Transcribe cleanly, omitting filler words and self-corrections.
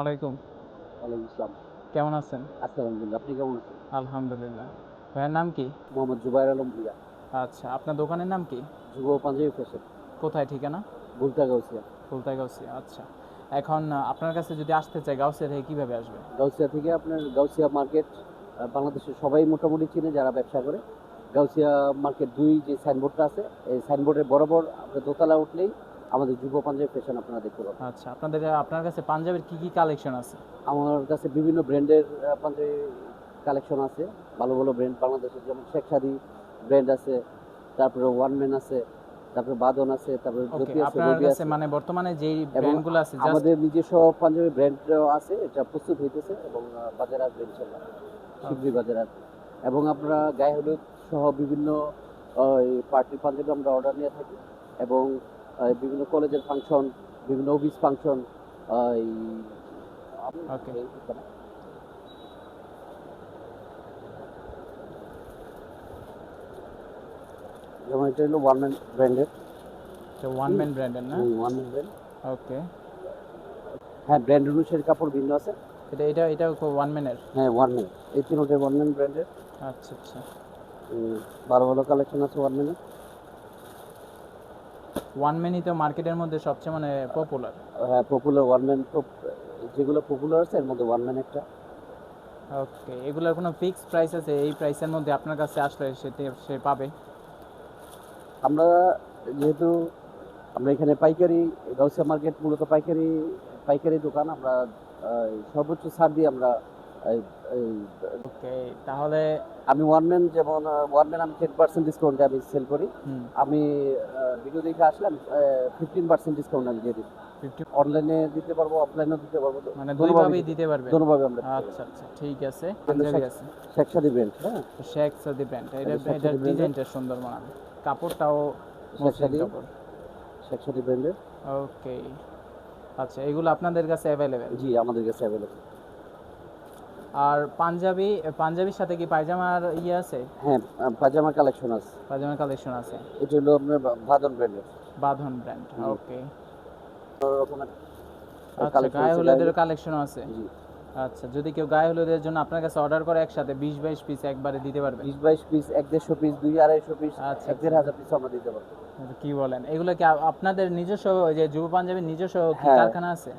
আলাইকুম। ওয়ালাইকুম আসসালাম। কেমন আছেন? আলহামদুলিল্লাহ। আপনি কেমন আছেন? আলহামদুলিল্লাহ। ভাইয়ের নাম কি? মোহাম্মদ জুবায়ের আলম ভূঁইয়া। আচ্ছা, আপনার দোকানের নাম কি? যুব পাঞ্জাবি ফ্যাশন, কোথায় ঠিকানা? ভুলতা গাউসিয়া। ফুলতাই আচ্ছা। এখন আপনার কাছে যদি আসতে চাই গাউসিয়া থেকে কিভাবে আসবে? গাউসিয়া থেকে আপনার গাউসিয়া মার্কেট বাংলাদেশের সবাই মোটামুটি চিনে যারা ব্যবসা করে। গাউসিয়া মার্কেট ২ যে সাইনবোর্ডটা আছে, এই সাইনবোর্ডের বরাবর আপনার দোতলা উঠলেই আমাদের যুব পাঞ্জাবি ফ্যাশন আপনারা দেখতে পাবেন। আচ্ছা, আপনার কাছে পাঞ্জাবির কি কালেকশন আছে? আমার কাছে বিভিন্ন ব্র্যান্ডের পাঞ্জাবি কালেকশন আছে। ভালো, ভালো ব্র্যান্ড বাংলাদেশের যেমন শেখ সাদী ব্র্যান্ড আছে, তারপরে ওয়ান ম্যান আছে, তারপরে বাদন আছে, তারপরে ওকে, জ্যোতি আছে, আপনার রবি কাছে আছে। মানে বর্তমানে যেই এবং ব্র্যান্ডগুলো আছে জাস্ট আমাদের নিজস্ব পাঞ্জাবি ব্র্যান্ড আছে, এটা প্রস্তুত হইতেছে এবং বাজারে আসবে ইনশাল্লাহ, শীঘ্রই বাজারে আসবে। এবং আমরা গায়ে হলুদ সহ বিভিন্ন পার্টি পাঞ্জাবি আমরা অর্ডার নিয়ে থাকি এবং বিভিন্ন কলেজের ফাংশন, বিভিন্ন অফিস ফাংশন, ওকে। যেমন এটা হলো ওয়ান ম্যান ব্র্যান্ডের। ওয়ান ম্যান ব্র্যান্ডের না? One man brand. ওকে। হ্যাঁ, ব্র্যান্ড অনুসারে কাপড় ভিন্ন আছে। এটা ওয়ান ম্যানের? হ্যাঁ, ওয়ান ম্যান। এই তিনটে ওয়ান ম্যান ব্র্যান্ডের। আচ্ছা আচ্ছা। ভালো ভালো কালেকশন আছে ওয়ান ম্যানের। ওয়ান ম্যানই তো মার্কেটের মধ্যে সবচেয়ে মানে পপুলার। হ্যাঁ, পপুলার ওয়ান ম্যান তো যেগুলো পপুলার আছে এর মধ্যে ওয়ান ম্যান একটা। ওকে, এগুলোর কোনো ফিক্স প্রাইস আছে? এই প্রাইসের মধ্যে আপনার কাছে আসলে সে পাবে? আমরা যেহেতু আমরা এখানে পাইকারি, গাউসিয়া মার্কেট মূলত পাইকারি দোকান। আমরা সর্বোচ্চ ছাড় দিয়ে আমরা ওকে, তাহলে আমি ওয়ান ম্যান যেমন ওয়ান ম্যান আমি 10% ডিসকাউন্টে আমি সেল করি। আমি ভিডিও দেখে আসলে আমি 15% ডিসকাউন্ট আমি দিয়ে দিই। 50 অনলাইনে দিতে পারবো, অফলাইনেও দিতে পারবো, মানে দুইভাবেই দিতে পারবে? দোনোভাবে আমরা দিতে পারবো। আচ্ছা আচ্ছা, ঠিক আছে। পাঞ্জাবি আছে শেখ সাদী ব্র্যান্ড। হ্যাঁ, শেখ সাদি ব্র্যান্ড। শেখ সাদী এটার brand-এর। ডিজাইনটা সুন্দর মনে কাপড়টাও শেখ মসলিন সাদী কাপড়। শেখ সাদী ব্র্যান্ডের। ওকে, আচ্ছা, এগুলো আপনাদের কাছে অ্যাভেলেবেল? জি, আমাদের কাছে অ্যাভেলেবেল। আর পাঞ্জাবির সাথে কি পায়জামার আছে? হ্যাঁ, পাজামা কালেকশন আছে। পায়জামার কালেকশন আছে? এটা হলো আপনার বাঁধন ব্র্যান্ডের। বাঁধন ব্র্যান্ড। ওকে, রকমের আচ্ছা, গায়ে হলুদের কালেকশনও আছে? জি। আচ্ছা, যদি কেউ গায়ে হলুদের জন্য আপনার কাছে অর্ডার করে একসাথে 20-22 পিস একবারে দিতে পারবে? 20-22 পিস, 1-150 পিস, 2-250 পিস, আচ্ছা, 1-1500 পিস আমরা দিতে পারবো। কি বলেন? এগুলো কি আপনাদের নিজস্ব, ওই যে যুব পাঞ্জাবির নিজস্ব কি হ্যাঁ, কারখানা আছে?